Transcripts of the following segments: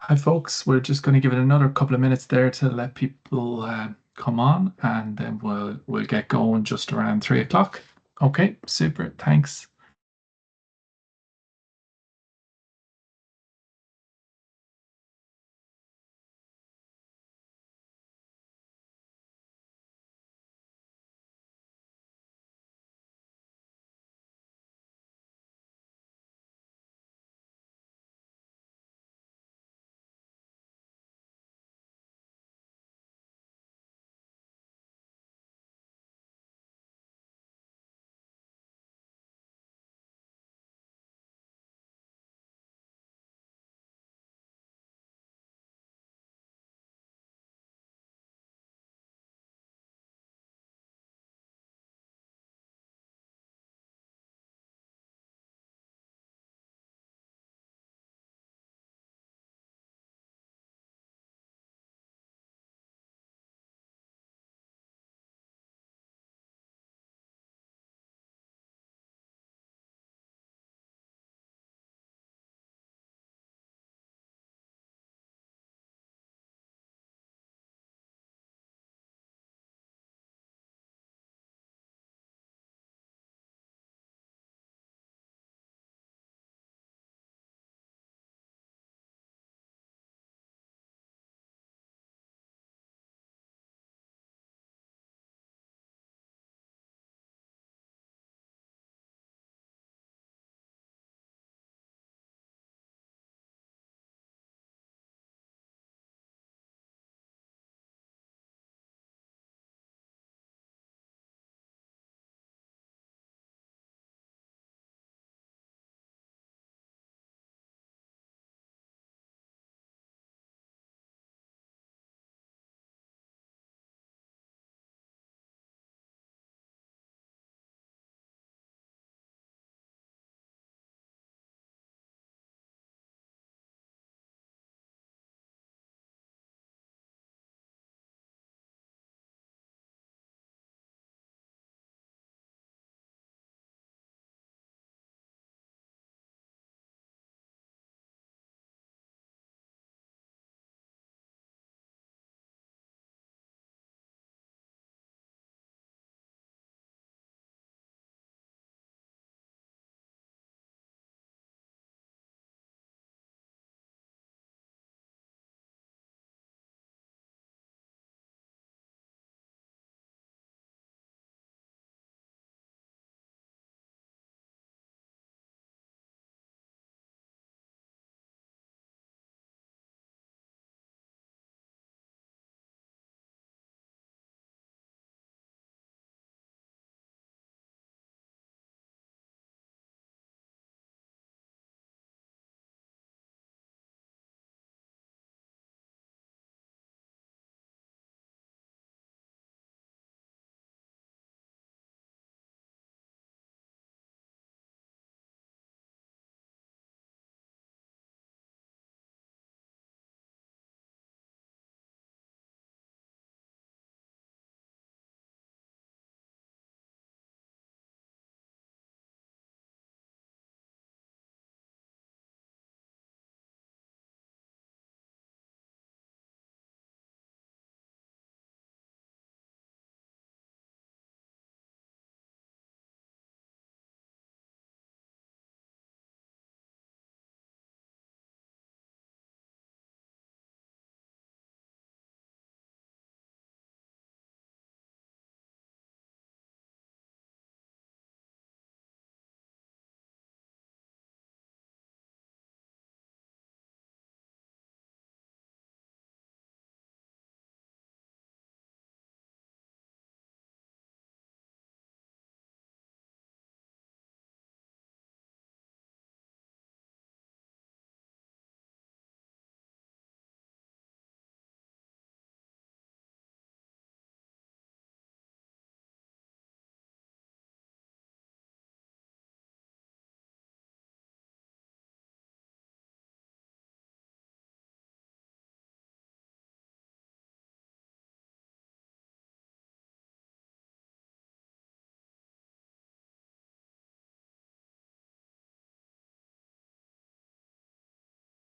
Hi, folks. We're just going to give it another couple of minutes there to let people come on, and then we'll get going just around 3 o'clock. Okay, super. Thanks.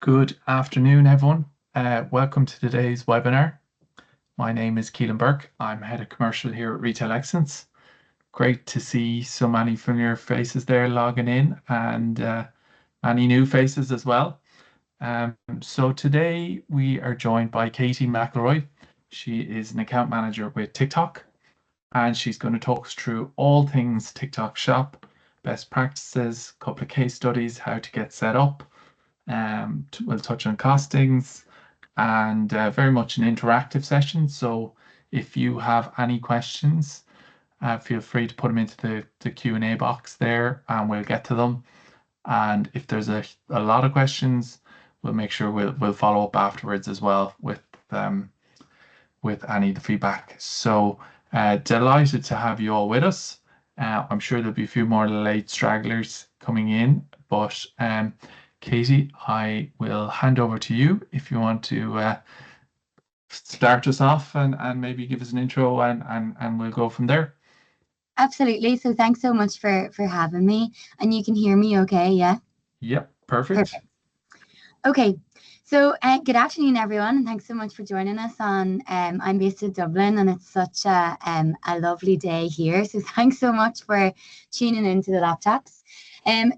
Good afternoon, everyone. Welcome to today's webinar. My name is Keelan Burke. I'm Head of Commercial here at Retail Excellence. Great to see so many familiar faces there logging in and many new faces as well. So today we are joined by Katie McElroy. She is an account manager with TikTok, and she's going to talk us through all things TikTok Shop, best practices, a couple of case studies, how to get set up. We'll touch on costings and very much an interactive session. So if you have any questions, feel free to put them into the Q&A box there and we'll get to them. And if there's a lot of questions, we'll make sure we'll follow up afterwards as well with any of the feedback. So delighted to have you all with us. I'm sure there'll be a few more late stragglers coming in, but Katie, I will hand over to you if you want to start us off and maybe give us an intro and we'll go from there. Absolutely. So thanks so much for having me. And you can hear me okay, yeah? Yep, perfect. Okay. So good afternoon, everyone, and thanks so much for joining us on. I'm based in Dublin, and it's such a lovely day here. So thanks so much for tuning into the laptops.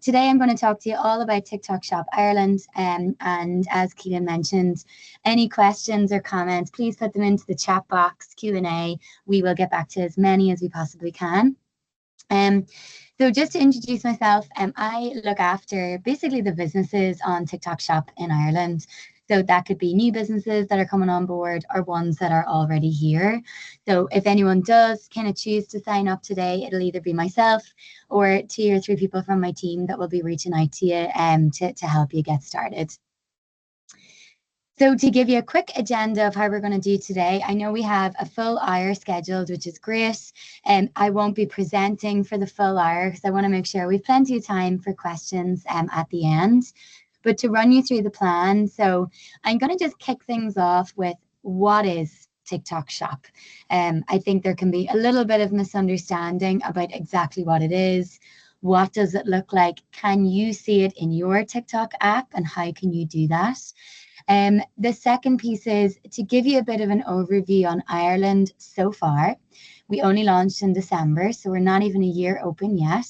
Today I'm going to talk to you all about TikTok Shop Ireland. And as Keelan mentioned, any questions or comments, please put them into the chat box, Q&A. We will get back to as many as we possibly can. So just to introduce myself, I look after basically the businesses on TikTok Shop in Ireland. So that could be new businesses that are coming on board or ones that are already here. So if anyone does kind of choose to sign up today, it'll either be myself or 2 or 3 people from my team that will be reaching out to you to help you get started. So to give you a quick agenda of how we're going to do today, I know we have a full hour scheduled, which is great. And I won't be presenting for the full hour because I want to make sure we've plenty of time for questions at the end. But to run you through the plan, so I'm going to just kick things off with what is TikTok Shop. I think there can be a little bit of misunderstanding about exactly what it is. What does it look like? Can you see it in your TikTok app? And how can you do that? The second piece is to give you a bit of an overview on Ireland so far. We only launched in December, so we're not even a year open yet.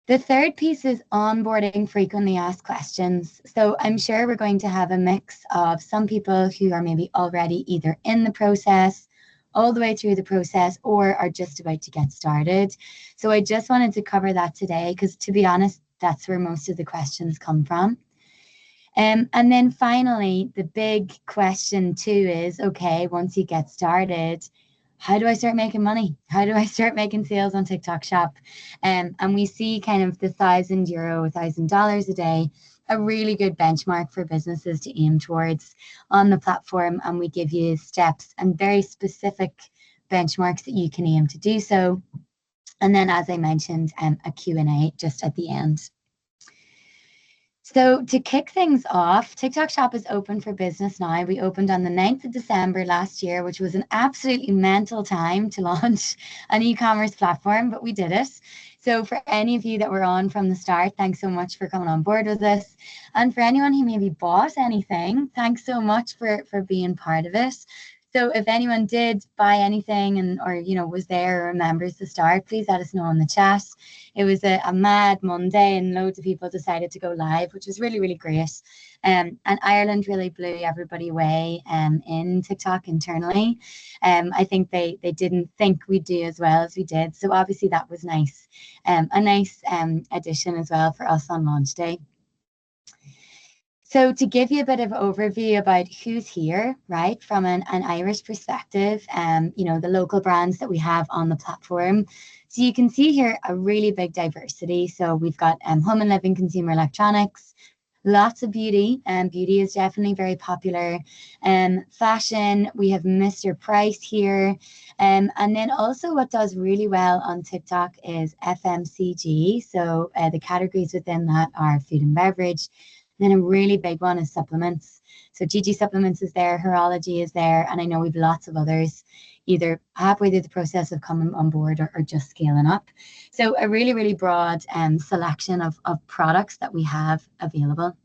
The third piece is onboarding frequently asked questions. So I'm sure we're going to have a mix of some people who are maybe already either in the process, all the way through the process, or are just about to get started. So I just wanted to cover that today because, to be honest, that's where most of the questions come from. And then finally, the big question too is, okay, once you get started, how do I start making money? How do I start making sales on TikTok Shop? And we see kind of the €1,000, $1,000 a day, a really good benchmark for businesses to aim towards on the platform. And we give you steps and very specific benchmarks that you can aim to do so. And then, as I mentioned, a Q&A just at the end. So to kick things off, TikTok Shop is open for business now. We opened on the 9th of December last year, which was an absolutely mental time to launch an e-commerce platform, but we did it. So for any of you that were on from the start, thanks so much for coming on board with us. And for anyone who maybe bought anything, thanks so much for being part of it. So if anyone did buy anything or was there or remembers the start, please let us know in the chat. It was a mad Monday and loads of people decided to go live, which was really, really great. And Ireland really blew everybody away in TikTok internally. I think they didn't think we'd do as well as we did. So obviously that was nice. A nice addition as well for us on launch day. So to give you a bit of overview about who's here, right, from an Irish perspective, the local brands that we have on the platform. So you can see here a really big diversity. So we've got home and living consumer electronics, lots of beauty, and beauty is definitely very popular. Fashion, we have Mr. Price here. And then also what does really well on TikTok is FMCG. So the categories within that are food and beverage. Then a really big one is supplements. So GG Supplements is there, Horology is there, and I know we've lots of others either halfway through the process of coming on board or just scaling up. So a really, really broad selection of products that we have available.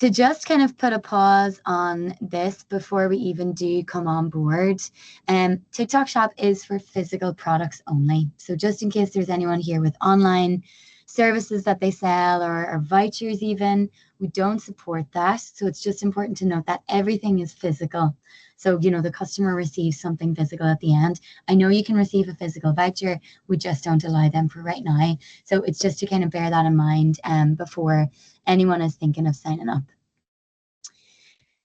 To just kind of put a pause on this before we even do come on board, TikTok Shop is for physical products only. So just in case there's anyone here with online services that they sell or vouchers even, we don't support that. So it's just important to note that everything is physical. So, the customer receives something physical at the end. I know you can receive a physical voucher. We just don't allow them for right now. So it's just to kind of bear that in mind before anyone is thinking of signing up.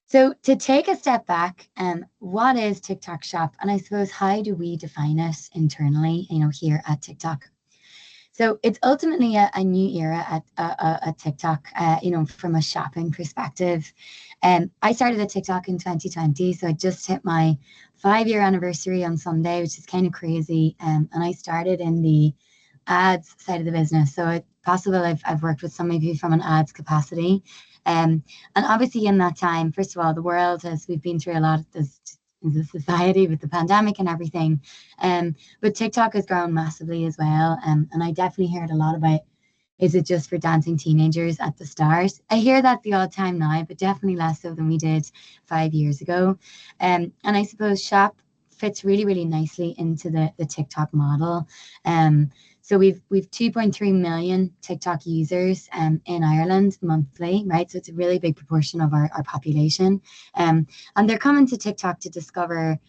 So to take a step back, what is TikTok Shop? And I suppose how do we define it internally, here at TikTok? So it's ultimately a new era at TikTok, from a shopping perspective. I started at TikTok in 2020, so I just hit my 5-year anniversary on Sunday, which is kind of crazy. And I started in the ads side of the business. So it's possible I've worked with some of you from an ads capacity. And obviously in that time, first of all, the world we've been through a lot of this in the society with the pandemic and everything. But TikTok has grown massively as well. And I definitely heard a lot about, is it just for dancing teenagers at the start? I hear that the odd time now, but definitely less so than we did 5 years ago. And I suppose Shop fits really, really nicely into the TikTok model. So we've 2.3 million TikTok users in Ireland monthly, right? So it's a really big proportion of our population. And they're coming to TikTok to discover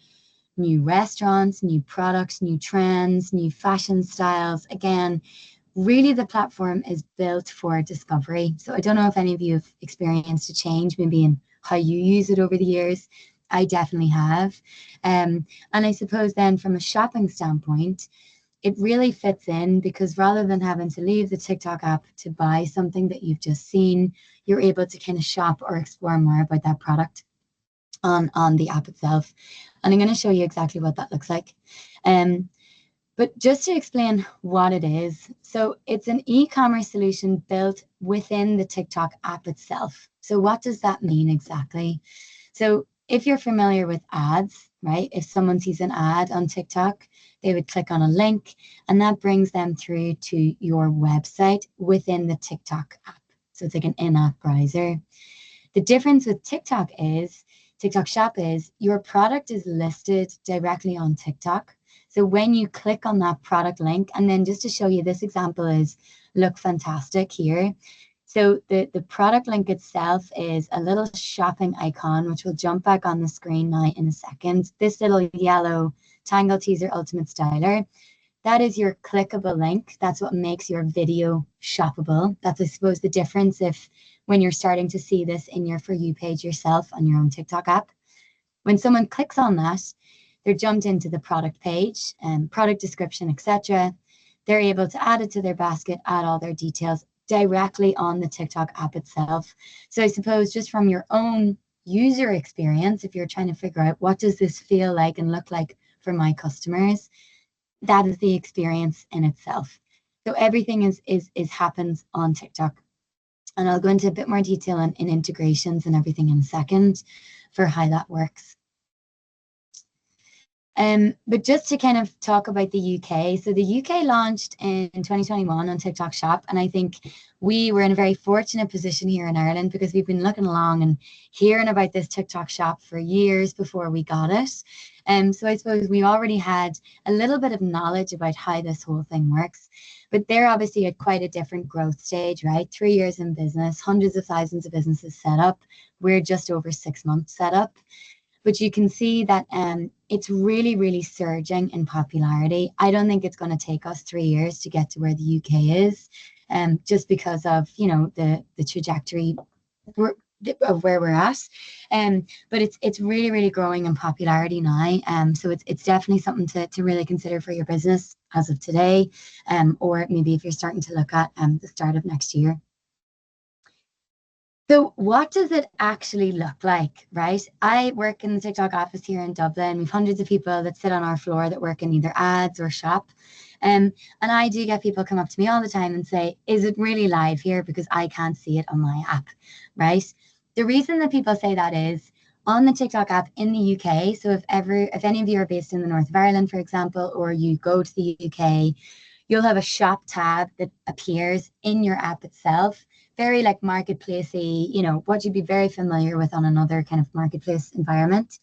new restaurants, new products, new trends, new fashion styles. Again, really the platform is built for discovery. So I don't know if any of you have experienced a change maybe in how you use it over the years. I definitely have. And I suppose then from a shopping standpoint, it really fits in because rather than having to leave the TikTok app to buy something that you've just seen, you're able to kind of shop or explore more about that product on the app itself. And I'm going to show you exactly what that looks like. But just to explain what it is, so it's an e-commerce solution built within the TikTok app itself. So what does that mean exactly? So if you're familiar with ads, right? If someone sees an ad on TikTok, they would click on a link and that brings them through to your website within the TikTok app. So it's like an in-app browser. The difference with TikTok Shop is your product is listed directly on TikTok. So when you click on that product link, and then just to show you, this example is Look Fantastic here. So the product link itself is a little shopping icon, which will jump back on the screen now in a second. This little yellow Tangle Teaser Ultimate Styler, that is your clickable link. That's what makes your video shoppable. That's, I suppose, the difference if when you're starting to see this in your For You page yourself on your own TikTok app. When someone clicks on that, they're jumped into the product page and product description, etc. They're able to add it to their basket, add all their details directly on the TikTok app itself. So I suppose just from your own user experience, if you're trying to figure out what does this feel like and look like for my customers, that is the experience in itself. So everything is happens on TikTok. And I'll go into a bit more detail in integrations and everything in a second for how that works. But just to kind of talk about the UK, so the UK launched in 2021 on TikTok Shop, and I think we were in a very fortunate position here in Ireland because we've been looking along and hearing about this TikTok Shop for years before we got it. So I suppose we already had a little bit of knowledge about how this whole thing works, but they're obviously at quite a different growth stage, right? 3 years in business, hundreds of thousands of businesses set up. We're just over 6 months set up. But you can see that it's really, really surging in popularity. I don't think it's going to take us 3 years to get to where the UK is, just because of, the trajectory of where we're at. But it's really, really growing in popularity now. So it's definitely something to really consider for your business as of today, or maybe if you're starting to look at the start of next year. So what does it actually look like, right? I work in the TikTok office here in Dublin. We've hundreds of people that sit on our floor that work in either ads or shop. And I do get people come up to me all the time and say, is it really live here? Because I can't see it on my app, right? The reason that people say that is on the TikTok app in the UK. So if any of you are based in the north of Ireland, for example, or you go to the UK, you'll have a shop tab that appears in your app itself. very like marketplacey, what you'd be very familiar with on another kind of marketplace environment.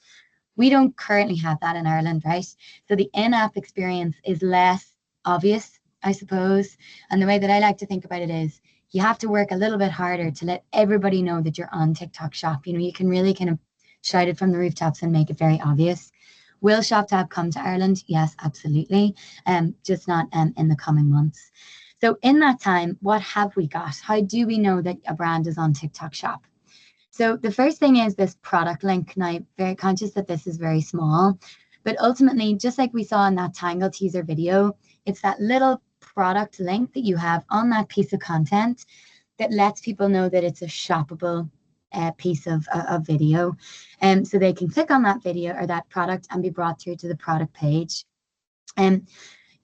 We don't currently have that in Ireland, right? So the in-app experience is less obvious, I suppose. And the way that I like to think about it is you have to work a little bit harder to let everybody know that you're on TikTok Shop. You can really kind of shout it from the rooftops and make it very obvious. Will Shop Tab come to Ireland? Yes, absolutely. Just not in the coming months. So in that time, what have we got? How do we know that a brand is on TikTok Shop? So the first thing is this product link. Now, I'm very conscious that this is very small, but ultimately, just like we saw in that Tangle teaser video, it's that little product link that you have on that piece of content that lets people know that it's a shoppable piece of video. So they can click on that video or that product and be brought through to the product page.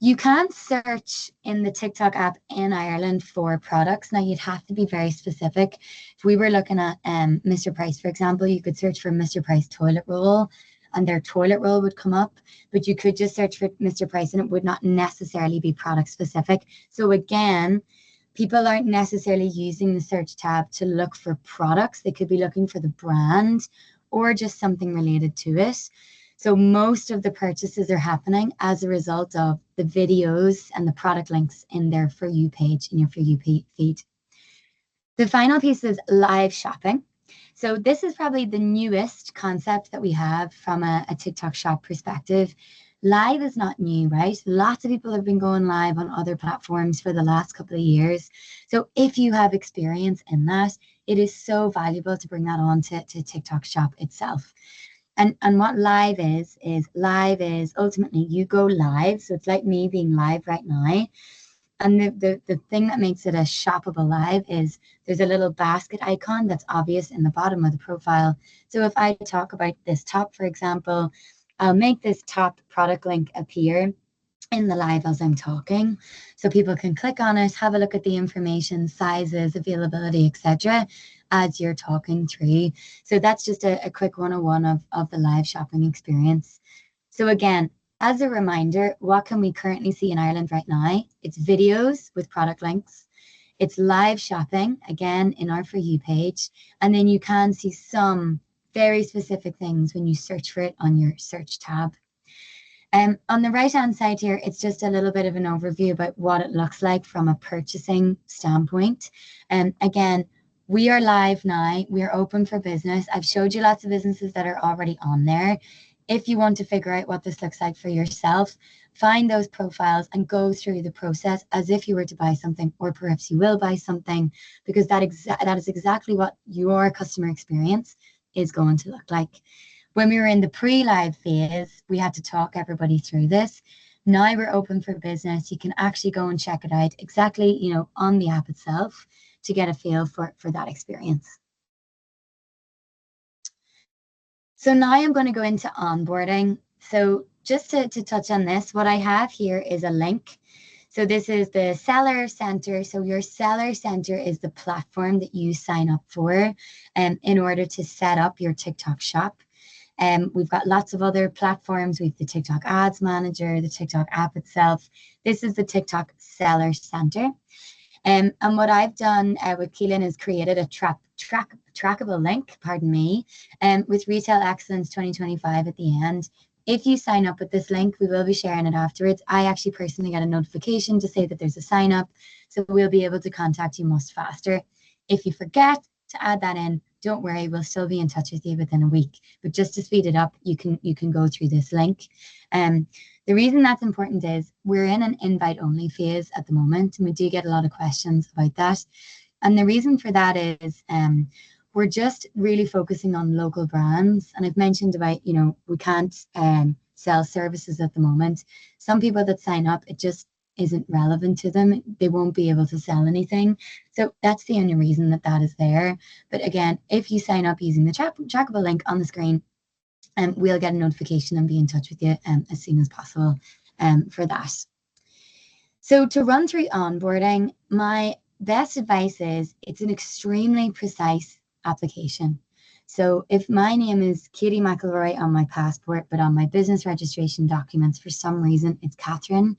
You can't search in the TikTok app in Ireland for products. Now, you'd have to be very specific. If we were looking at Mr. Price, for example, you could search for Mr. Price toilet roll and their toilet roll would come up, but you could just search for Mr. Price and it would not necessarily be product specific. So again, people aren't necessarily using the search tab to look for products. They could be looking for the brand or just something related to it. So most of the purchases are happening as a result of the videos and the product links in their For You page, in your For You feed. The final piece is live shopping. So this is probably the newest concept that we have from a TikTok Shop perspective. Live is not new, right? Lots of people have been going live on other platforms for the last couple of years. So if you have experience in that, it is so valuable to bring that on to TikTok Shop itself. And what live is ultimately you go live. So it's like me being live right now. And the thing that makes it a shoppable live is there's a little basket icon that's obvious in the bottom of the profile. So if I talk about this top, for example, I'll make this top product link appear in the live as I'm talking. So people can click on it, have a look at the information, sizes, availability, etc. as you're talking through. So that's just a quick 101 of the live shopping experience. So again, as a reminder, what can we currently see in Ireland right now? It's videos with product links. It's live shopping, again, in our For You page. And then you can see some very specific things when you search for it on your search tab. On the right-hand side here, it's just a little bit of an overview about what it looks like from a purchasing standpoint. Again, we are live now. We're open for business. I've showed you lots of businesses that are already on there. If you want to figure out what this looks like for yourself, find those profiles and go through the process as if you were to buy something, or perhaps you will buy something, because that is exactly what your customer experience is going to look like. When we were in the pre-live phase, we had to talk everybody through this. Now we're open for business. You can actually go and check it out exactly, on the app itself to get a feel for that experience. So now I'm going to go into onboarding. So just to touch on this, what I have here is a link. So this is the Seller Center. So your Seller Center is the platform that you sign up for in order to set up your TikTok shop. We've got lots of other platforms. We have the TikTok Ads Manager, the TikTok app itself. This is the TikTok Seller Center. And what I've done with Keelan is created a trackable link, with Retail Excellence 2025 at the end. If you sign up with this link, we will be sharing it afterwards. I actually personally got a notification to say that there's a sign up, so we'll be able to contact you much faster. If you forget to add that in, don't worry, we'll still be in touch with you within a week. But just to speed it up, you can go through this link. The reason that's important is we're in an invite-only phase at the moment, and we do get a lot of questions about that. And the reason for that is we're just really focusing on local brands. And I've mentioned about, we can't sell services at the moment. Some people that sign up, it just isn't relevant to them. They won't be able to sell anything. So that's the only reason that is there. But again, if you sign up using the trackable link on the screen, we'll get a notification and be in touch with you as soon as possible for that. So to run through onboarding, my best advice is it's an extremely precise application. So if my name is Katie McElroy on my passport, but on my business registration documents, for some reason, it's Catherine,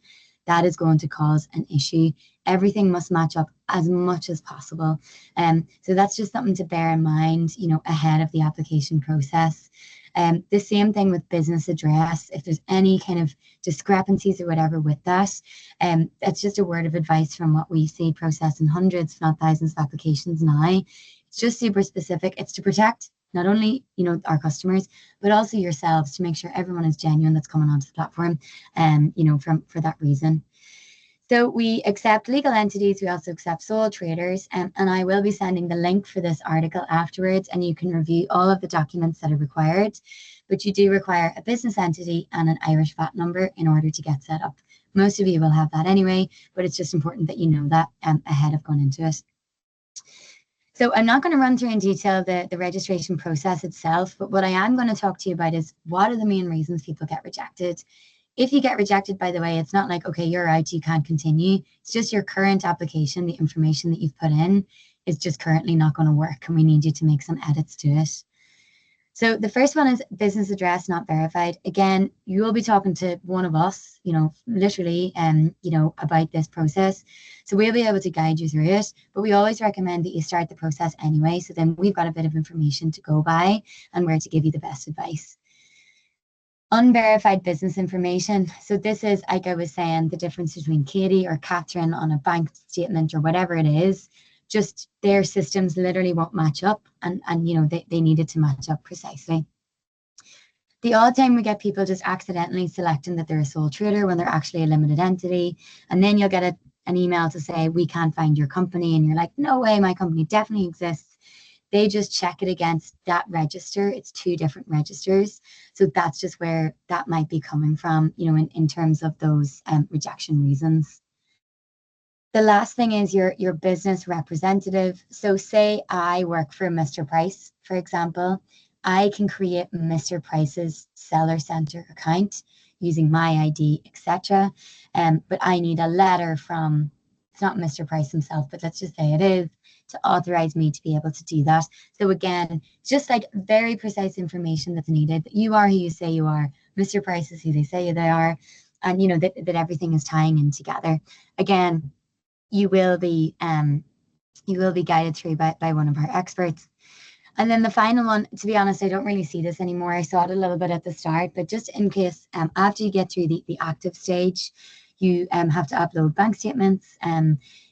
that is going to cause an issue. Everything must match up as much as possible. So that's just something to bear in mind, ahead of the application process. The same thing with business address. If there's any kind of discrepancies or whatever with that, that's just a word of advice from what we see processing hundreds, if not thousands of applications now. It's just super specific. It's to protect not only our customers, but also yourselves, to make sure everyone is genuine that's coming onto the platform, for that reason. So we accept legal entities. We also accept sole traders, and I will be sending the link for this article afterwards, and you can review all of the documents that are required. But you do require a business entity and an Irish VAT number in order to get set up. Most of you will have that anyway, but it's just important that you know that ahead of going into it. So I'm not going to run through in detail the registration process itself, but what I am going to talk to you about is what are the main reasons people get rejected. If you get rejected, by the way, it's not like, okay, you're out, you can't continue. It's just your current application, the information that you've put in is just currently not going to work, and we need you to make some edits to it. So the first one is business address not verified. Again, you will be talking to one of us, literally, about this process. So we'll be able to guide you through it, but we always recommend that you start the process anyway. So then we've got a bit of information to go by and where to give you the best advice. Unverified business information. So this is, like I was saying, the difference between Katie or Catherine on a bank statement or whatever it is. Just their systems literally won't match up, and they needed to match up precisely. The odd time we get people just accidentally selecting that they're a sole trader when they're actually a limited entity, and then you'll get an email to say, we can't find your company, and you're like, no way, my company definitely exists. They just check it against that register. It's two different registers. So that's just where that might be coming from, in terms of those rejection reasons. The last thing is your business representative. So say I work for Mr. Price, for example, I can create Mr. Price's Seller Center account using my ID, etc. But I need a letter from, it's not Mr. Price himself, but let's just say it is, to authorize me to be able to do that. So again, just like very precise information that's needed. You are who you say you are. Mr. Price is who they say they are. And that everything is tying in together. Again, you will be guided through by one of our experts. And then the final one, to be honest, I don't really see this anymore. I saw it a little bit at the start, but just in case, after you get through the active stage, you have to upload bank statements.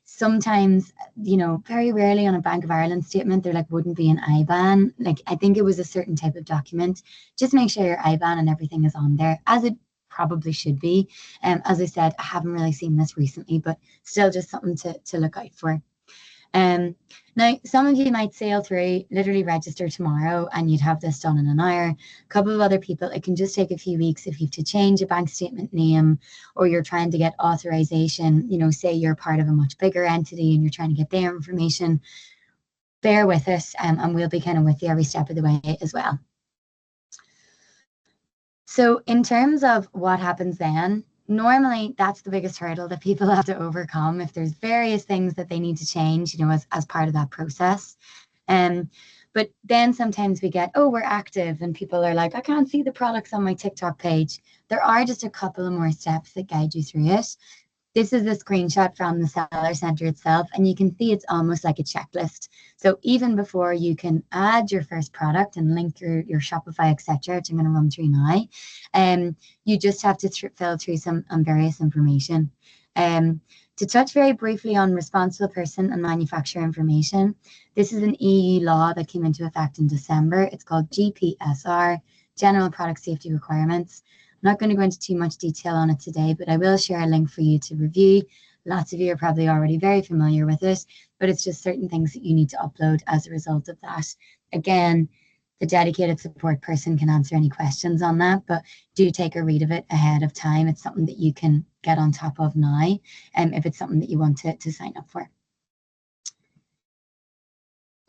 Sometimes, very rarely on a Bank of Ireland statement, there wouldn't be an IBAN. I think it was a certain type of document. Just make sure your IBAN and everything is on there, as it probably should be. As I said, I haven't really seen this recently, but still just something to look out for. Now, some of you might sail through, literally register tomorrow, and you'd have this done in an hour. A couple of other people, it can just take a few weeks if you have to change a bank statement name, or you're trying to get authorization, say you're part of a much bigger entity and you're trying to get their information. Bear with us, and we'll be kind of with you every step of the way as well. So in terms of what happens then, normally that's the biggest hurdle that people have to overcome if there's various things that they need to change, as part of that process. But then sometimes we get, we're active, and people are like, I can't see the products on my TikTok page. There are just a couple of more steps that guide you through it. This is a screenshot from the Seller Center itself, and you can see it's almost like a checklist. So even before you can add your first product and link your Shopify, etc., which I'm going to run through now, you just have to fill through some various information. To touch very briefly on responsible person and manufacturer information, this is an EU law that came into effect in December. It's called GPSR, General Product Safety Requirements. I'm not going to go into too much detail on it today, but I will share a link for you to review. Lots of you are probably already very familiar with it, but it's just certain things that you need to upload as a result of that. Again, the dedicated support person can answer any questions on that, but do take a read of it ahead of time. It's something that you can get on top of now, if it's something that you want to sign up for.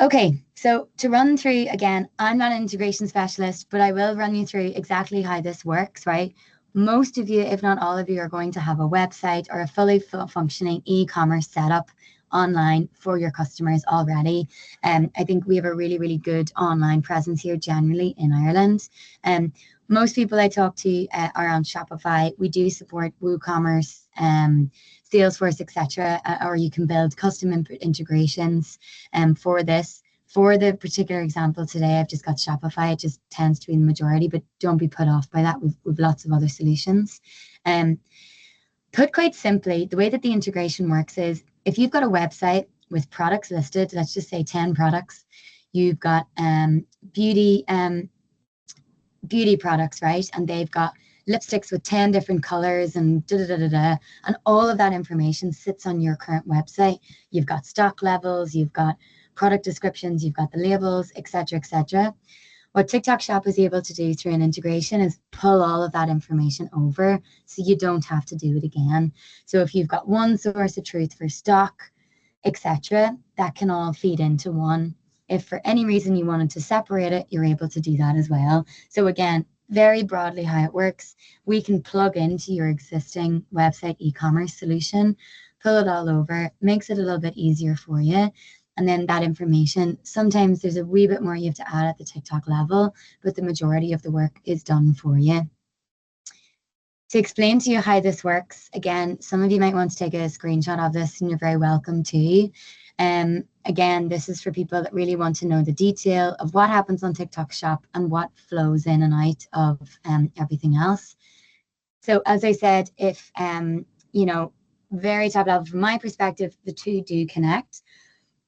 Okay, so to run through, again, I'm not an integration specialist, but I will run you through exactly how this works, right? Most of you, if not all of you, are going to have a website or a fully functioning e-commerce setup online for your customers already. I think we have a really, really good online presence here generally in Ireland. Most people I talk to are on Shopify. We do support WooCommerce. Salesforce, etc., or you can build custom integrations for this. For the particular example today, I've just got Shopify. It just tends to be the majority, but don't be put off by that. We've lots of other solutions. Put quite simply, the way that the integration works is if you've got a website with products listed, let's just say 10 products, you've got beauty products, right? And they've got lipsticks with 10 different colors and and all of that information sits on your current website. You've got stock levels, you've got product descriptions, you've got the labels, etc., etc. What TikTok Shop is able to do through an integration is pull all of that information over so you don't have to do it again. So if you've got one source of truth for stock, etc., that can all feed into one. If for any reason you wanted to separate it, you're able to do that as well. So again, very broadly how it works, we can plug into your existing website e-commerce solution, pull it all over, makes it a little bit easier for you. And then that information, sometimes there's a wee bit more you have to add at the TikTok level, but the majority of the work is done for you. To explain to you how this works, again, some of you might want to take a screenshot of this and you're very welcome to. Again, this is for people that really want to know the detail of what happens on TikTok Shop and what flows in and out of everything else. So as I said, if, very top level from my perspective, the two do connect.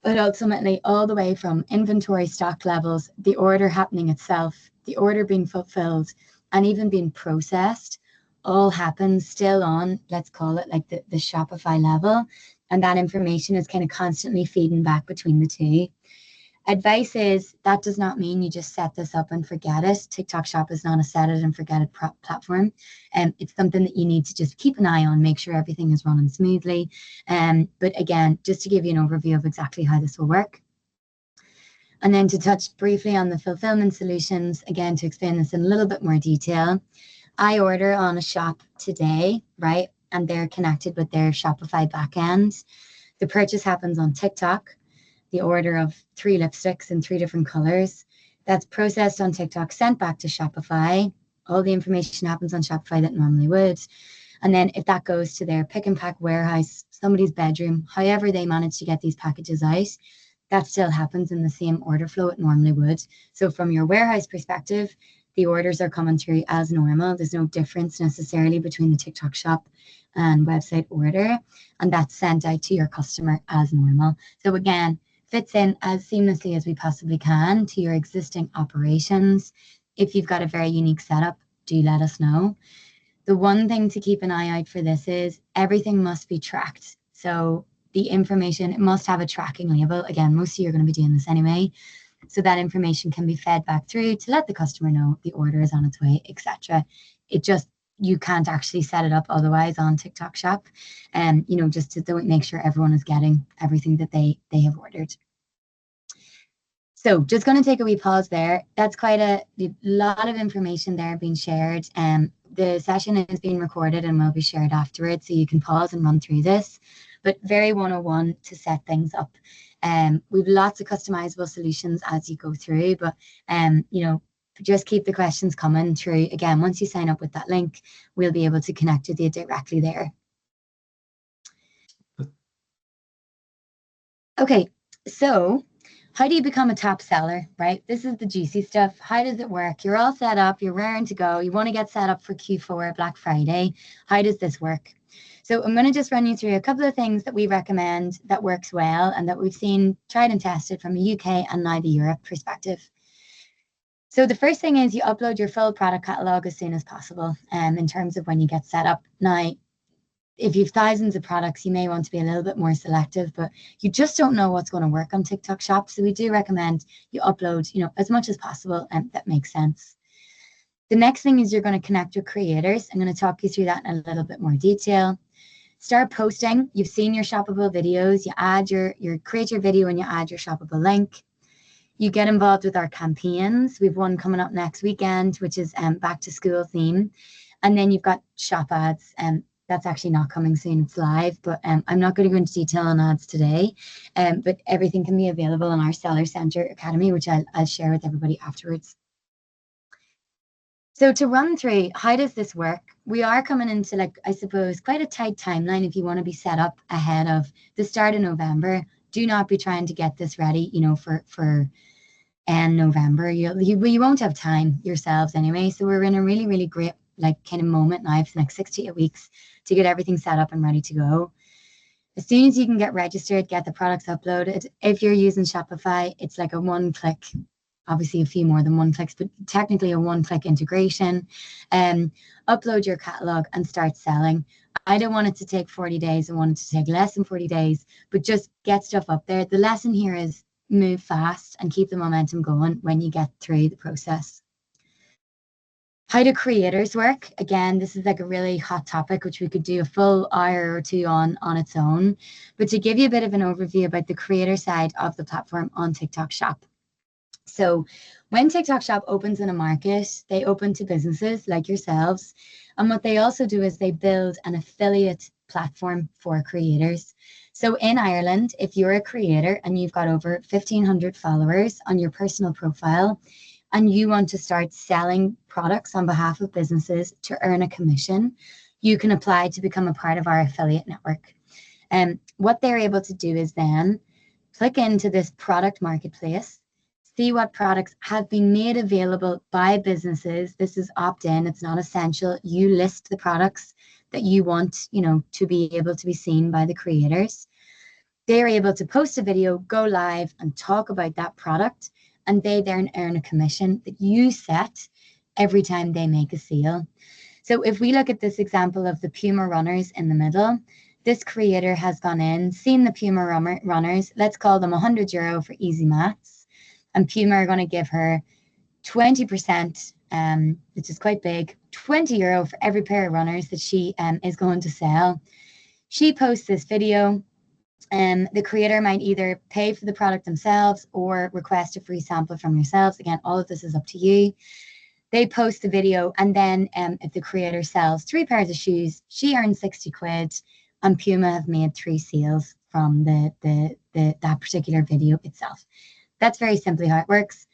But ultimately, all the way from inventory stock levels, the order happening itself, the order being fulfilled, and even being processed, all happens still on, let's call it like the Shopify level. And that information is kind of constantly feeding back between the two. Advice is that does not mean you just set this up and forget it. TikTok Shop is not a set it and forget it platform. It's something that you need to just keep an eye on, make sure everything is running smoothly. But again, just to give you an overview of exactly how this will work. And then to touch briefly on the fulfillment solutions, again, to explain this in a little bit more detail. I order on a shop today, right? And they're connected with their Shopify backend. The purchase happens on TikTok. The order of 3 lipsticks in 3 different colors. That's processed on TikTok, sent back to Shopify. All the information happens on Shopify that normally would. And then if that goes to their pick and pack warehouse, somebody's bedroom, however they manage to get these packages out, that still happens in the same order flow it normally would. So from your warehouse perspective, the orders are coming through as normal. There's no difference necessarily between the TikTok Shop and website order. And that's sent out to your customer as normal. So again, fits in as seamlessly as we possibly can to your existing operations. If you've got a very unique setup, do let us know. The one thing to keep an eye out for this is everything must be tracked. So the information, it must have a tracking label. Again, most of you are going to be doing this anyway. So that information can be fed back through to let the customer know the order is on its way, etc. You can't actually set it up otherwise on TikTok Shop, and just to make sure everyone is getting everything that they have ordered. So just going to take a wee pause there. That's quite a lot of information there being shared. The session is being recorded and will be shared afterwards, so you can pause and run through this. But very 101 to set things up. We've lots of customizable solutions as you go through, but just keep the questions coming through. Again, once you sign up with that link, we'll be able to connect with you directly there. Okay, so how do you become a top seller, right? This is the juicy stuff. How does it work? You're all set up, you're raring to go. You want to get set up for Q4, Black Friday. How does this work? So I'm going to just run you through a couple of things that we recommend that works well and that we've seen tried and tested from a UK and now the Europe perspective. So the first thing is you upload your full product catalog as soon as possible in terms of when you get set up. Now, if you have thousands of products, you may want to be a little bit more selective, but you just don't know what's going to work on TikTok Shop. So we do recommend you upload, as much as possible, and that makes sense. The next thing is you're going to connect with creators. I'm going to talk you through that in a little bit more detail. Start posting. You've seen your shoppable videos. You add create your video and you add your shoppable link. You get involved with our campaigns. We've one coming up next weekend, which is back to school theme. And then you've got shop ads. That's actually not coming soon. It's live, but I'm not going to go into detail on ads today. But everything can be available on our Seller Center Academy, which I'll share with everybody afterwards. So to run through, how does this work? We are coming into, like, I suppose, quite a tight timeline if you want to be set up ahead of the start of November. Do not be trying to get this ready, for November. You won't have time yourselves anyway. So we're in a really, really great, like, kind of moment now for the next 6 to 8 weeks to get everything set up and ready to go. As soon as you can get registered, get the products uploaded. If you're using Shopify, it's like a one-click, obviously a few more than one clicks, but technically a one-click integration. Upload your catalog and start selling. I don't want it to take 40 days. I want it to take less than 40 days, but just get stuff up there. The lesson here is move fast and keep the momentum going when you get through the process. How do creators work? Again, this is like a really hot topic, which we could do a full hour or two on its own. But to give you a bit of an overview about the creator side of the platform on TikTok Shop. So when TikTok Shop opens in a market, they open to businesses like yourselves. And what they also do is they build an affiliate platform for creators. So in Ireland, if you're a creator and you've got over 1,500 followers on your personal profile, and you want to start selling products on behalf of businesses to earn a commission, you can apply to become a part of our affiliate network. And what they're able to do is then click into this product marketplace, see what products have been made available by businesses. This is opt-in, it's not essential. You list the products that you want, to be able to be seen by the creators. They're able to post a video, go live, and talk about that product, and they then earn a commission that you set every time they make a sale. So if we look at this example of the Puma runners in the middle, this creator has gone in, seen the Puma runners, let's call them €100 for easy maths, and Puma are going to give her 20%, which is quite big, €20 for every pair of runners that she is going to sell. She posts this video. The creator might either pay for the product themselves or request a free sample from yourselves. Again, all of this is up to you. They post the video, and then if the creator sells 3 pairs of shoes, she earns 60 quid, and Puma have made 3 sales from that particular video itself. That's very simply how it works.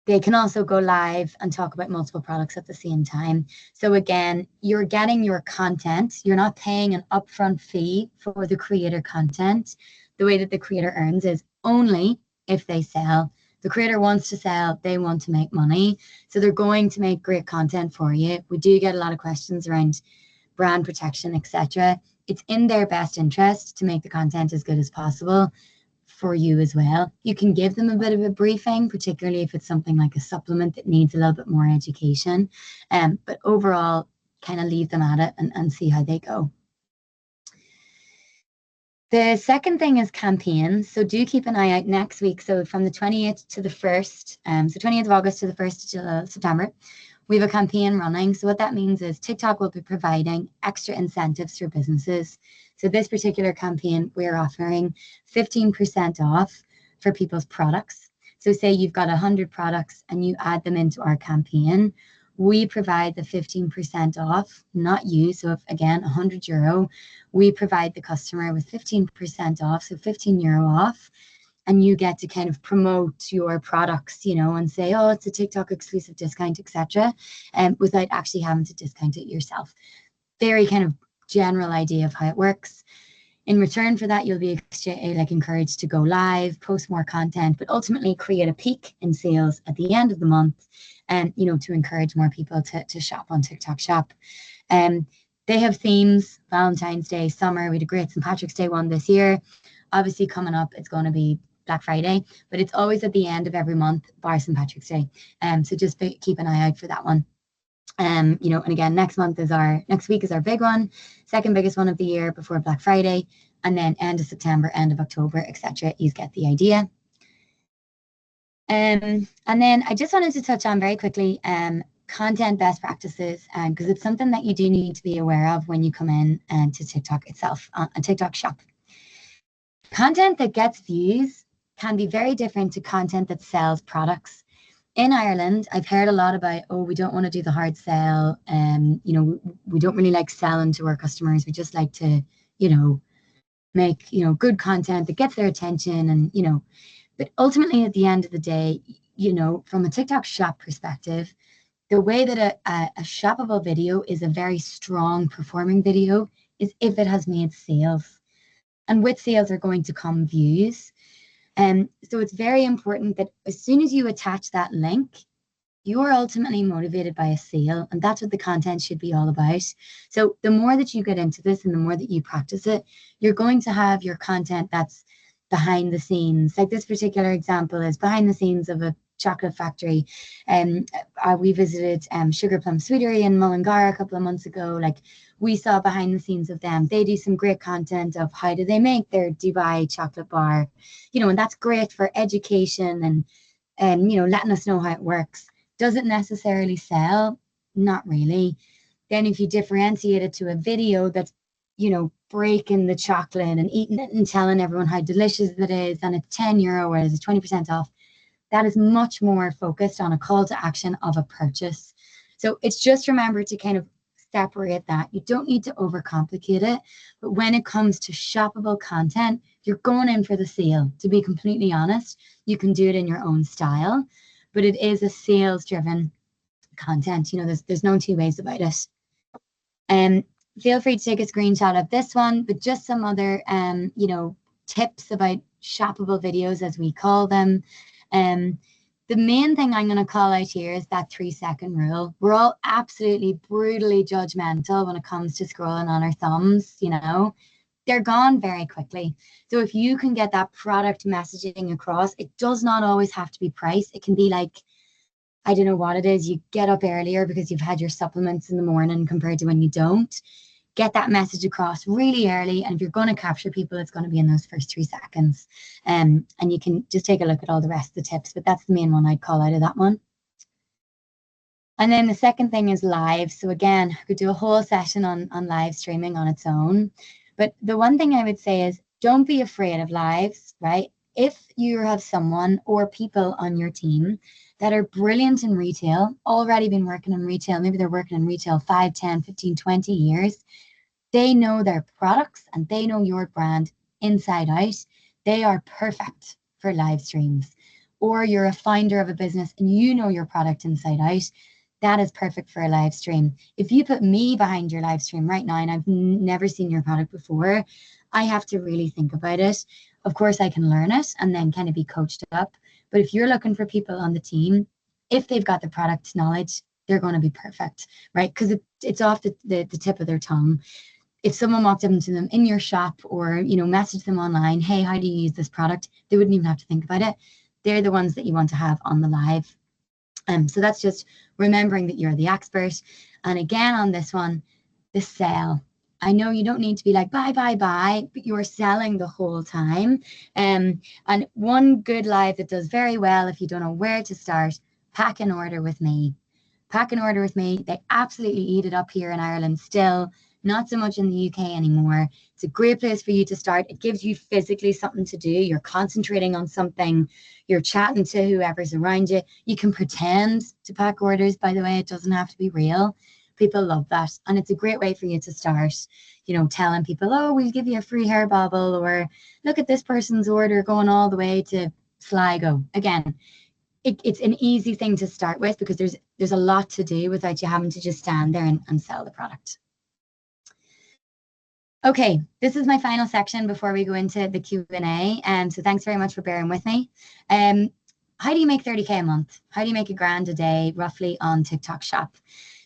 They can also go live and talk about multiple products at the same time. So again, you're getting your content. You're not paying an upfront fee for the creator content. The way that the creator earns is only if they sell. The creator wants to sell, they want to make money. So they're going to make great content for you. We do get a lot of questions around brand protection, etc. It's in their best interest to make the content as good as possible for you as well. You can give them a bit of a briefing, particularly if it's something like a supplement that needs a little bit more education. But overall, kind of leave them at it and see how they go. The second thing is campaigns. So do keep an eye out next week. So from the 28th to the 1st, so 28th of August to the 1st of September, we have a campaign running. So what that means is TikTok will be providing extra incentives for businesses. So this particular campaign, we're offering 15% off for people's products. So say you've got 100 products and you add them into our campaign, we provide the 15% off, not you. So if, again, €100, we provide the customer with 15% off, so €15 off. And you get to kind of promote your products, and say, oh, it's a TikTok exclusive discount, etc., without actually having to discount it yourself. Very kind of general idea of how it works. In return for that, you'll be encouraged to go live, post more content, but ultimately create a peak in sales at the end of the month, and to encourage more people to shop on TikTok Shop. They have themes: Valentine's Day, summer. We had a great St. Patrick's Day one this year. Obviously, coming up, it's going to be Black Friday, but it's always at the end of every month, bar St. Patrick's Day. So just keep an eye out for that one. And again, next week is our big one, second biggest one of the year before Black Friday, and then end of September, end of October, etc. You get the idea. And then I just wanted to touch on very quickly content best practices, because it's something that you do need to be aware of when you come in to TikTok itself, on TikTok Shop. Content that gets views can be very different to content that sells products. In Ireland, I've heard a lot about, we don't want to do the hard sell, we don't really like selling to our customers. We just like to, make, good content that gets their attention, and, but ultimately at the end of the day, from a TikTok Shop perspective, the way that a shoppable video is a very strong performing video is if it has made sales. And with sales are going to come views. So it's very important that as soon as you attach that link, you're ultimately motivated by a sale, and that's what the content should be all about. So the more that you get into this and the more that you practice it, you're going to have your content that's behind the scenes. Like this particular example is behind the scenes of a chocolate factory. We visited Sugar Plum Sweetery in Mullingar a couple of months ago. Like we saw behind the scenes of them. They do some great content of how do they make their Dubai chocolate bar, and that's great for education and letting us know how it works. Does it necessarily sell? Not really. Then if you differentiate it to a video that's, breaking the chocolate and eating it and telling everyone how delicious it is, and it's €10 or it's 20% off, that is much more focused on a call to action of a purchase. So it's just remember to kind of separate that. You don't need to overcomplicate it. But when it comes to shoppable content, you're going in for the sale. To be completely honest, you can do it in your own style, but it is a sales driven content. There's no two ways about it. Feel free to take a screenshot of this one, but just some other tips about shoppable videos, as we call them. The main thing I'm going to call out here is that 3-second rule. We're all absolutely brutally judgmental when it comes to scrolling on our thumbs. They're gone very quickly. So if you can get that product messaging across, it does not always have to be price. It can be like, I don't know what it is. You get up earlier because you've had your supplements in the morning compared to when you don't. Get that message across really early. And if you're going to capture people, it's going to be in those first 3 seconds. And you can just take a look at all the rest of the tips, but that's the main one I'd call out of that one. And then the second thing is live. So again, I could do a whole session on live streaming on its own. But the one thing I would say is don't be afraid of lives, right? If you have someone or people on your team that are brilliant in retail, already been working in retail, maybe they're working in retail 5, 10, 15, 20 years, they know their products and they know your brand inside out. They are perfect for live streams. Or you're a founder of a business and you know your product inside out. That is perfect for a live stream. If you put me behind your live stream right now and I've never seen your product before, I have to really think about it. Of course, I can learn it and then kind of be coached up. But if you're looking for people on the team, if they've got the product knowledge, they're going to be perfect, right? Because it's off the tip of their tongue. If someone walked up to them in your shop or, messaged them online, hey, how do you use this product? They wouldn't even have to think about it. They're the ones that you want to have on the live. So that's just remembering that you're the expert. And again, on this one, the sell. I know you don't need to be like, buy, but you're selling the whole time. And one good live that does very well, if you don't know where to start, pack an order with me. Pack an order with me. They absolutely eat it up here in Ireland still. Not so much in the UK anymore. It's a great place for you to start. It gives you physically something to do. You're concentrating on something. You're chatting to whoever's around you. You can pretend to pack orders, by the way. It doesn't have to be real. People love that. And it's a great way for you to start, telling people, oh, we'll give you a free hair bobble, or look at this person's order going all the way to Sligo. Again, it's an easy thing to start with because there's a lot to do without you having to just stand there and sell the product. Okay, this is my final section before we go into the Q&A. So thanks very much for bearing with me. How do you make 30K a month? How do you make $1,000 a day roughly on TikTok Shop?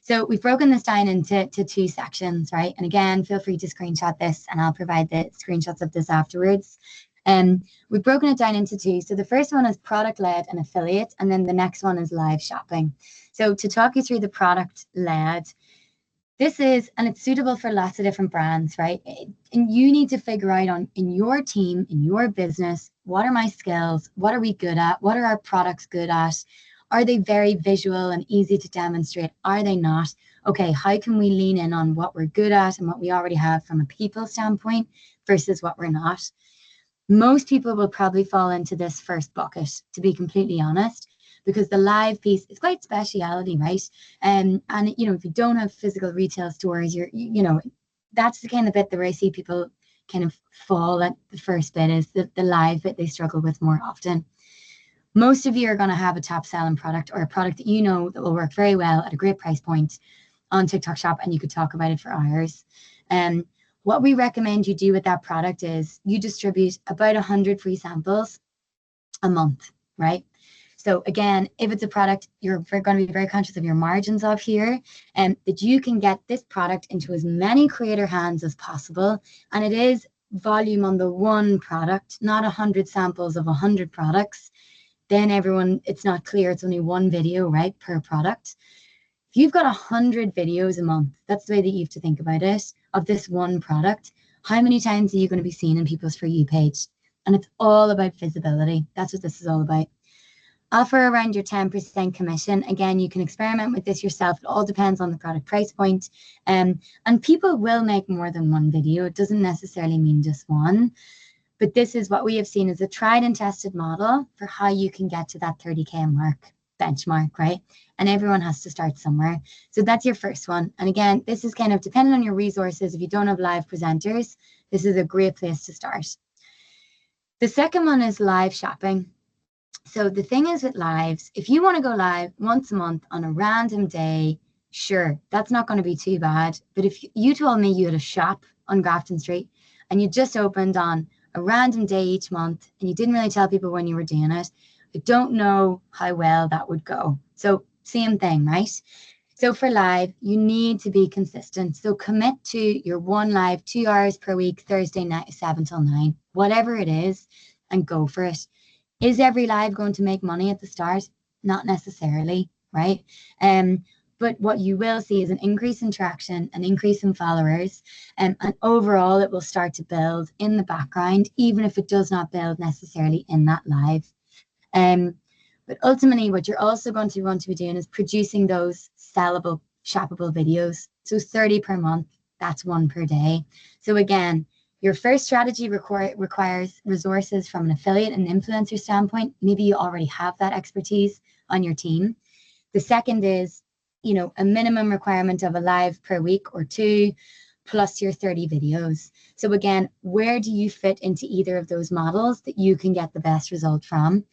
So we've broken this down into 2 sections, right? And again, feel free to screenshot this and I'll provide the screenshots of this afterwards. We've broken it down into 2. So the first one is product-led and affiliate, and then the next one is live shopping. So to talk you through the product-led, this is, and it's suitable for lots of different brands, right? And you need to figure out in your team, in your business, what are my skills? What are we good at? What are our products good at? Are they very visual and easy to demonstrate? Are they not? Okay, how can we lean in on what we're good at and what we already have from a people standpoint versus what we're not? Most people will probably fall into this first bucket, to be completely honest, because the live piece is quite speciality, right? And if you don't have physical retail stores, that's the kind of bit where I see people kind of fall at. The first bit is the live bit they struggle with more often. Most of you are going to have a top selling product or a product that you know that will work very well at a great price point on TikTok Shop, and you could talk about it for hours. What we recommend you do with that product is you distribute about 100 free samples a month, right? So again, if it's a product you're going to be very conscious of your margins of here, and that you can get this product into as many creator hands as possible. And it is volume on the one product, not 100 samples of 100 products. Then everyone, it's not clear, it's only one video, right, per product. If you've got 100 videos a month, that's the way that you have to think about it, of this one product, how many times are you going to be seen in people's For You page? And it's all about visibility. That's what this is all about. Offer around your 10% commission. Again, you can experiment with this yourself. It all depends on the product price point. And people will make more than one video. It doesn't necessarily mean just one. But this is what we have seen as a tried and tested model for how you can get to that 30K mark benchmark, right? And everyone has to start somewhere. So that's your first one. And again, this is kind of dependent on your resources. If you don't have live presenters, this is a great place to start. The second one is live shopping. So the thing is with lives, if you want to go live once a month on a random day, sure, that's not going to be too bad. But if you told me you had a shop on Grafton Street and you just opened on a random day each month and you didn't really tell people when you were doing it, I don't know how well that would go. So same thing, right? So for live, you need to be consistent. So commit to your one live, 2 hours per week, Thursday night, 7 till 9, whatever it is, and go for it. Is every live going to make money at the start? Not necessarily, right? But what you will see is an increase in traction, an increase in followers, and overall it will start to build in the background, even if it does not build necessarily in that live. But ultimately, what you're also going to want to be doing is producing those sellable, shoppable videos. So 30 per month, that's one per day. So again, your first strategy requires resources from an affiliate and influencer standpoint. Maybe you already have that expertise on your team. The second is, a minimum requirement of a live per week or 2, plus your 30 videos. So again, where do you fit into either of those models that you can get the best result from?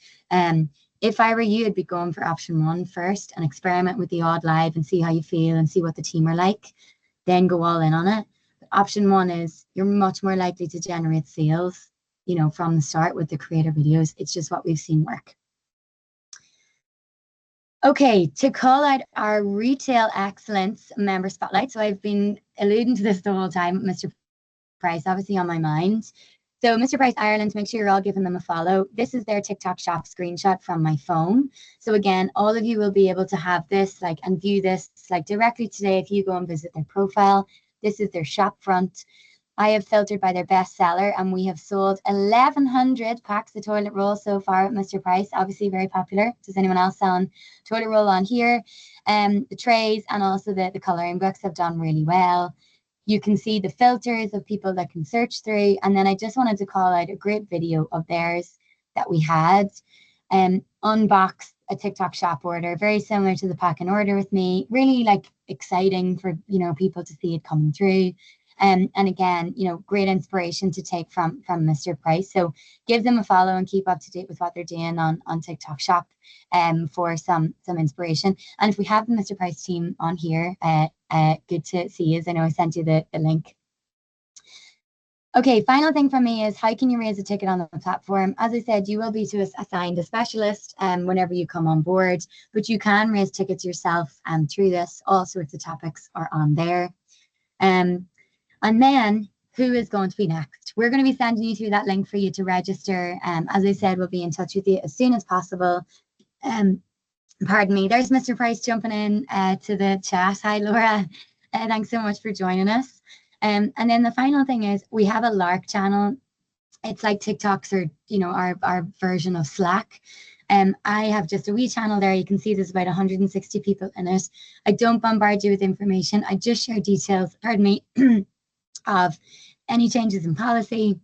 If I were you, I'd be going for option 1 first and experiment with the odd live and see how you feel and see what the team are like. Then go all in on it. Option 1 is you're much more likely to generate sales, from the start with the creator videos. It's just what we've seen work. Okay, to call out our retail excellence member spotlight. So I've been alluding to this the whole time, Mr. Price, obviously on my mind. So Mr. Price Ireland, make sure you're all giving them a follow. This is their TikTok shop screenshot from my phone. So again, all of you will be able to have this and view this directly today if you go and visit their profile. This is their shop front. I have filtered by their best seller, and we have sold 1,100 packs of toilet roll so far at Mr. Price. Obviously very popular. Does anyone else selling toilet roll on here? The trays and also the coloring books have done really well. You can see the filters of people that can search through. And then I just wanted to call out a great video of theirs that we had. Unbox a TikTok shop order, very similar to the pack and order with me. Really exciting for people to see it coming through. And again, great inspiration to take from Mr. Price. So give them a follow and keep up to date with what they're doing on TikTok Shop for some inspiration. And if we have the Mr. Price team on here, good to see you. I know I sent you the link. Okay, final thing from me is how can you raise a ticket on the platform? As I said, you will be assigned a specialist whenever you come on board, but you can raise tickets yourself through this. All sorts of topics are on there. And then who is going to be next? We're going to be sending you through that link for you to register. As I said, we'll be in touch with you as soon as possible. Pardon me, there's Mr. Price jumping in to the chat. Hi, Laura. Thanks so much for joining us. And then the final thing is we have a Lark channel. It's like TikToks or, our version of Slack. I have just a wee channel there. You can see there's about 160 people in it. I don't bombard you with information. I just share details, pardon me, of any changes in policy,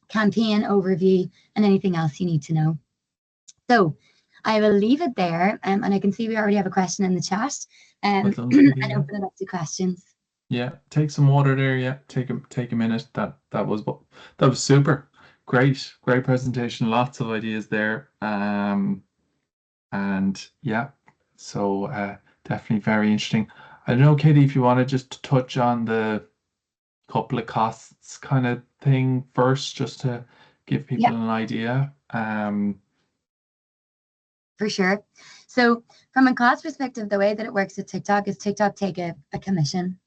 campaign overview, and anything else you need to know. So I will leave it there, and I can see we already have a question in the chat, and open it up to questions. Yeah, take some water there. Yeah, take a minute. That was super. Great presentation. Lots of ideas there. And yeah, so definitely very interesting. I don't know, Katie, if you want to just touch on the couple of costs kind of thing first, just to give Yeah, people an idea. for sure. So from a cost perspective, the way that it works with TikTok is TikTok take a commission.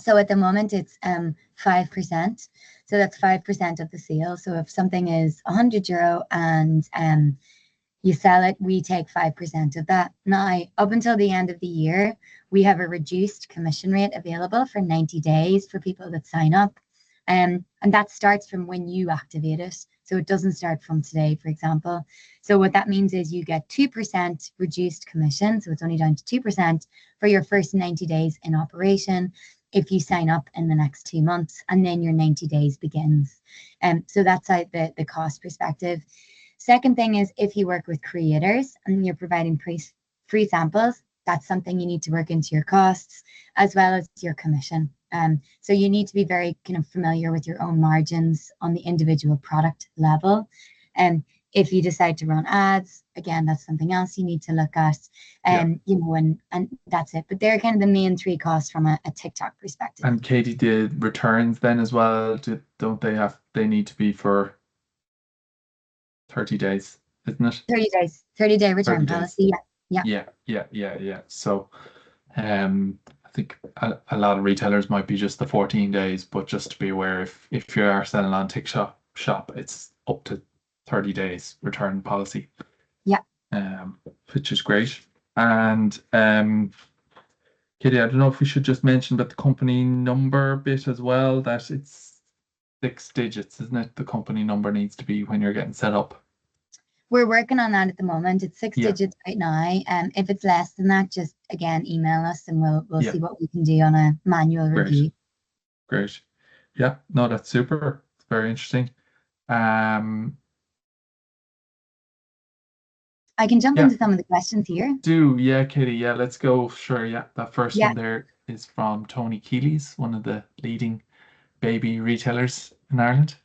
So at the moment it's 5%. So that's 5% of the sale. So if something is €100 and you sell it, we take 5% of that. Now, up until the end of the year, we have a reduced commission rate available for 90 days for people that sign up. And that starts from when you activate it. So it doesn't start from today, for example. So what that means is you get 2% reduced commission. So it's only down to 2% for your first 90 days in operation if you sign up in the next 2 months, and then your 90 days begins. So that's how the cost perspective. Second thing is if you work with creators and you're providing free samples, that's something you need to work into your costs as well as your commission. So you need to be very kind of familiar with your own margins on the individual product level. And if you decide to run ads, again, that's something else you need to look at. Yeah. And that's it. But they're kind of the main three costs from a TikTok perspective. And Katie, the returns then as well, don't they need to be for 30 days, isn't it? 30 days, 30-day 30 return days. policy. Yeah. Yeah. So I think a lot of retailers might be just the 14 days, but just to be aware, if you are selling on TikTok shop, it's up to 30 days return policy, Yeah. which is great. And Katie, I don't know if we should just mention about the company number bit as well, that it's 6 digits, isn't it? The company number needs to be when you're getting set up. We're working on that at the moment. It's six Yeah, digits right now. If it's less than that, just again email us and we'll yeah, see what we can do on a manual great, review. great. Yeah, no, that's super. It's very interesting. Um, I can jump yeah, into some of the questions here. yeah, Katie, yeah, let's go. Sure, yeah. That first Yeah. one there is from Tony Keeley's, one of the leading baby retailers in Ireland.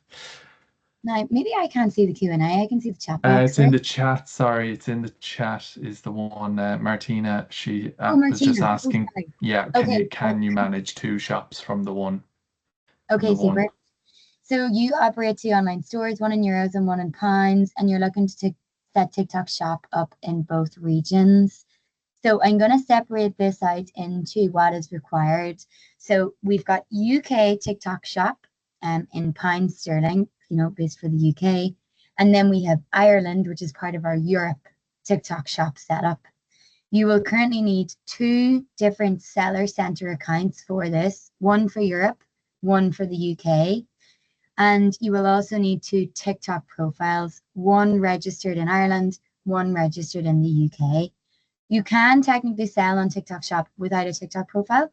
Now maybe I can't see the Q&A. I can see the chat box It's in there. the chat. Sorry, it's in the chat. Is the one Martina? She Oh, was just Martina. Oh, asking. sorry. Yeah, Okay. can you manage two shops from the one? Okay, super. So you operate two online stores, one in euros and one in pounds, and you're looking to set TikTok shop up in both regions. So I'm going to separate this out into what is required. So we've got UK TikTok shop in pound sterling, based for the UK. And then we have Ireland, which is part of our Europe TikTok shop setup. You will currently need two different seller center accounts for this, one for Europe, one for the UK. And you will also need two TikTok profiles, one registered in Ireland, one registered in the UK. You can technically sell on TikTok Shop without a TikTok profile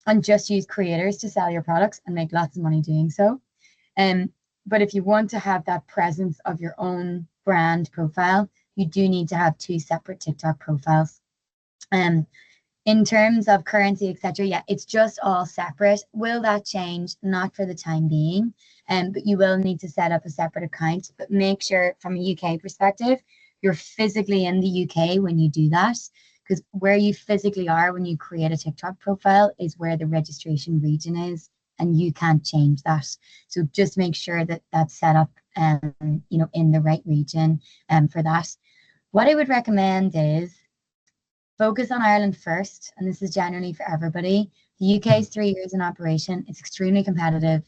and just use creators to sell your products and make lots of money doing so. But if you want to have that presence of your own brand profile, you do need to have two separate TikTok profiles. In terms of currency, etc., yeah, it's just all separate. Will that change? Not for the time being, but you will need to set up a separate account. But make sure, from a UK perspective, you're physically in the UK when you do that, because where you physically are when you create a TikTok profile is where the registration region is, and you can't change that. So just make sure that that's set up, in the right region, for that. What I would recommend is focus on Ireland first, and this is generally for everybody. The UK is 3 years in operation. It's extremely competitive.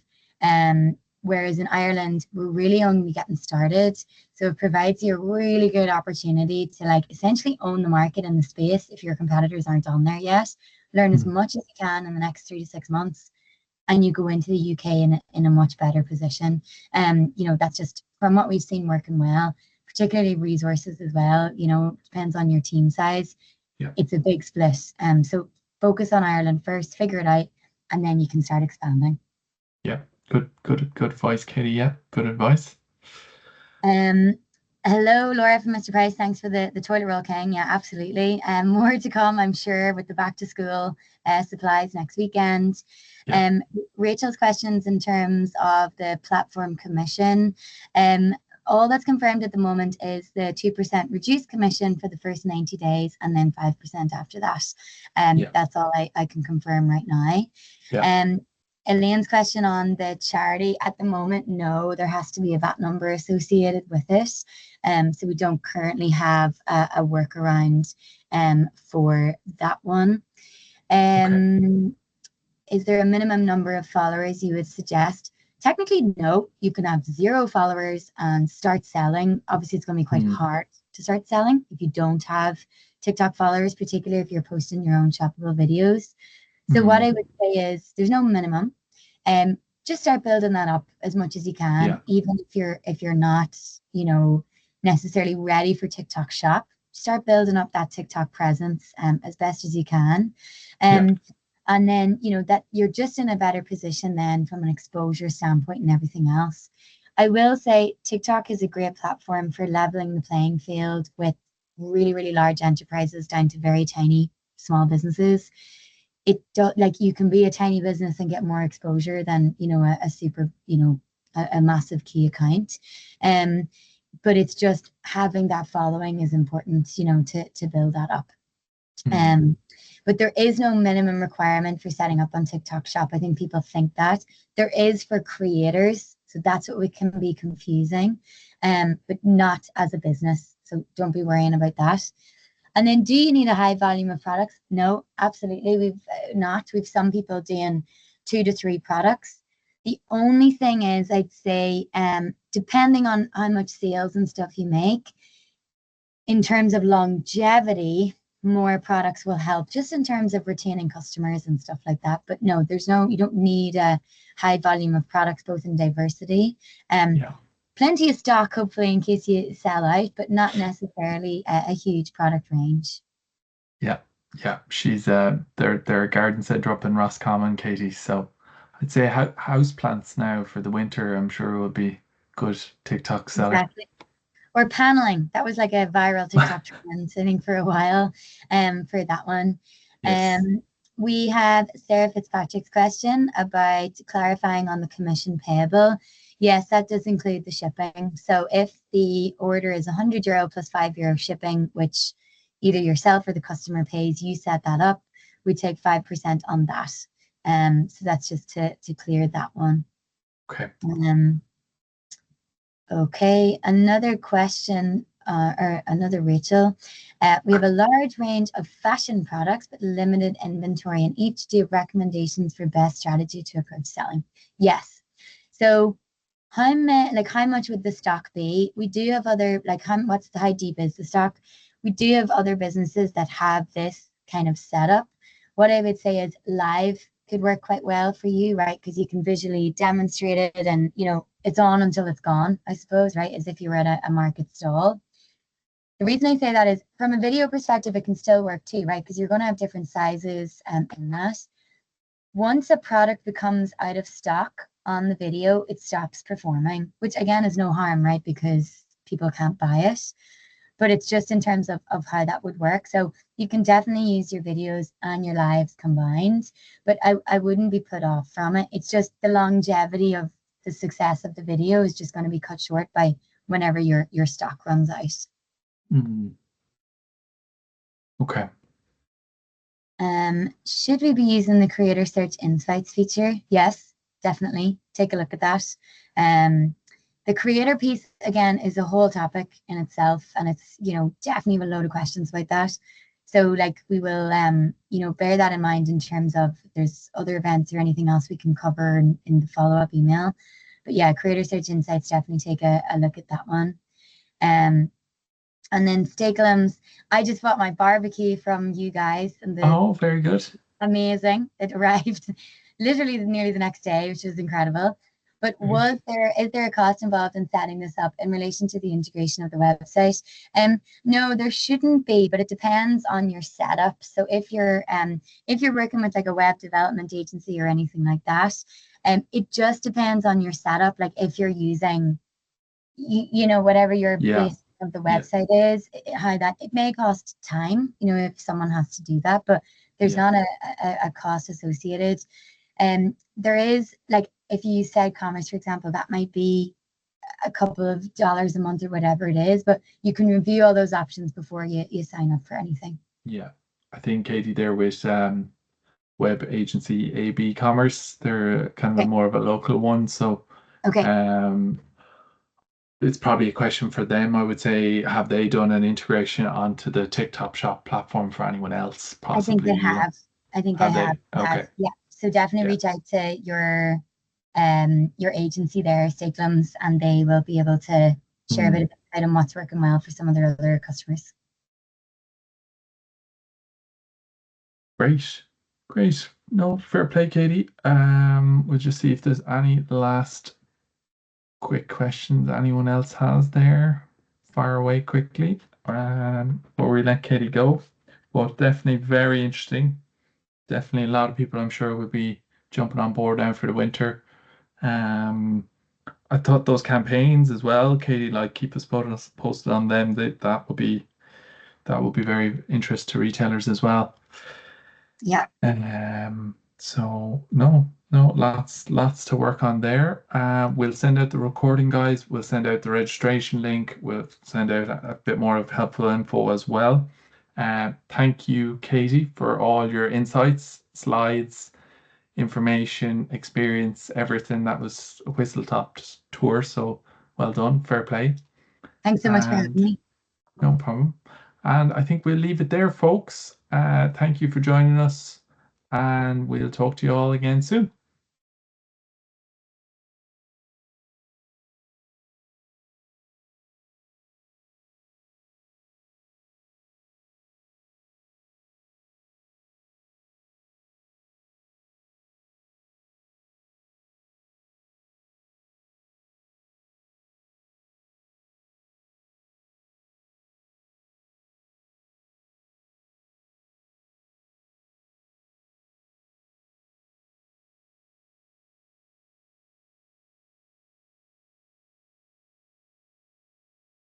Whereas in Ireland, we're really only getting started. So it provides you a really good opportunity to essentially own the market in the space if your competitors aren't on there yet. Learn as much as you can in the next 3 to 6 months, and you go into the UK in a much better position. That's just from what we've seen working well, particularly resources as well. Depends on your team size. Yeah. It's a big split. So focus on Ireland first, figure it out, and then you can start expanding. Yeah. Good advice, Katie. Yeah, good advice. Hello, Laura from Mr. Price. Thanks for the toilet roll, King. Yeah, absolutely. More to come, I'm sure, with the back to school supplies next weekend. Yeah. Rachel's questions in terms of the platform commission. Um, all that's confirmed at the moment is the 2% reduced commission for the first 90 days and then 5% after that. Yeah. That's all I can confirm right now. Yeah. Um, Elaine's question on the charity at the moment, no, there has to be a VAT number associated with it. So we don't currently have a workaround for that one. Okay. Is there a minimum number of followers you would suggest? Technically, no. You can have 0 followers and start selling. Obviously, it's going to be quite Mm. hard to start selling if you don't have TikTok followers, particularly if you're posting your own shoppable videos. So what Mm. I would say is there's no minimum. Just start building that up as much as you can, Yeah. even if you're not, necessarily ready for TikTok shop. Start building up that TikTok presence as best as you can. Yeah. And then, that you're just in a better position then from an exposure standpoint and everything else. I will say TikTok is a great platform for leveling the playing field with really, really large enterprises down to very tiny small businesses. Like you can be a tiny business and get more exposure than a super a massive key account. But it's just having that following is important, to build that up. Mm. um but there is no minimum requirement for setting up on TikTok shop. I think people think that there is for creators, so that's what we can be confusing, but not as a business, so don't be worrying about that. And then, do you need a high volume of products? No, absolutely. We've some people doing 2 to 3 products. The only thing is, I'd say, depending on how much sales and stuff you make, in terms of longevity, more products will help just in terms of retaining customers and stuff like that. But no, you don't need a high volume of products, both in diversity. Yeah. Plenty of stock, hopefully, in case you sell out, but not necessarily a huge product range. Yeah. Yeah. She's their garden centre up in Roscommon, Katie. So I'd say house plants now for the winter, I'm sure will be good TikTok seller. Exactly. Or paneling. That was like a viral TikTok trend, I think, for a while, for that one. Yes. We have Sarah Fitzpatrick's question about clarifying on the commission payable. Yes, that does include the shipping. So if the order is €100 plus €5 shipping, which either yourself or the customer pays, you set that up, we take 5% on that. So that's just to clear that one. Okay. Um, Okay, another question, or another Rachel. We have a large range of fashion products, but limited inventory in each. Do you have recommendations for best strategy to approach selling? Yes. So how much would the stock be? We do have other, how deep is the stock? We do have other businesses that have this kind of setup. What I would say is live could work quite well for you, right? Because you can visually demonstrate it and, it's on until it's gone, I suppose, right? As if you were at a market stall. The reason I say that is from a video perspective, it can still work too, right? Because you're going to have different sizes in that. Once a product becomes out of stock on the video, it stops performing, which again is no harm, right? Because people can't buy it. But it's just in terms of how that would work. So you can definitely use your videos and your lives combined, but I wouldn't be put off from it. It's just the longevity of the success of the video is just going to be cut short by whenever your stock runs out. Mm. Okay. Should we be using the Creator Search Insights feature? Yes, definitely. Take a look at that. The creator piece, again, is a whole topic in itself, and it's, definitely a load of questions about that. So, we will, bear that in mind in terms of if there's other events or anything else we can cover in the follow-up email. But yeah, Creator Search Insights, definitely take a look at that one. And then Steakelums, I just bought my barbecue from you guys, and Oh, very good. amazing. It arrived literally nearly the next day, which was incredible. But Very. is there a cost involved in setting this up in relation to the integration of the website? No, there shouldn't be, but it depends on your setup. So if you're working with like a web development agency or anything like that, it just depends on your setup. Like if you're using whatever your Yeah. base of the Yeah. website is, how that it may cost time, if someone has to do that, but there's Yeah. not a cost associated. There is, like, if you said commerce, for example, that might be a couple of dollars a month or whatever it is, but you can review all those options before you sign up for anything. Yeah. I think Katie there with web agency AB Commerce, they're kind of a Okay. more of a local one. So Okay. um, it's probably a question for them. I would say, have they done an integration onto the TikTok Shop platform for anyone else? I think Possibly, they have. I think they have have. they? Okay. Yeah. So definitely Yeah. reach out to your agency there, Stakelums, and they will be able to share a bit Mm. of insight on what's working well for some of their other customers. Great. Great. No, fair play, Katie. We'll just see if there's any last quick questions anyone else has there. Fire away quickly. Before we let Katie go. But definitely very interesting. Definitely a lot of people I'm sure will be jumping on board now for the winter. I thought those campaigns as well, Katie, like keep us posted on them. That would be very interest to retailers as well. Yeah. So no, lots to work on there. We'll send out the recording, guys. We'll send out the registration link. We'll send out a bit more of helpful info as well. Thank you, Katie, for all your insights, slides, information, experience, everything. That was a whistle-top tour. So well done, fair play. Thanks so much for having And me. no problem. And I think we'll leave it there, folks. Thank you for joining us, and we'll talk to you all again soon.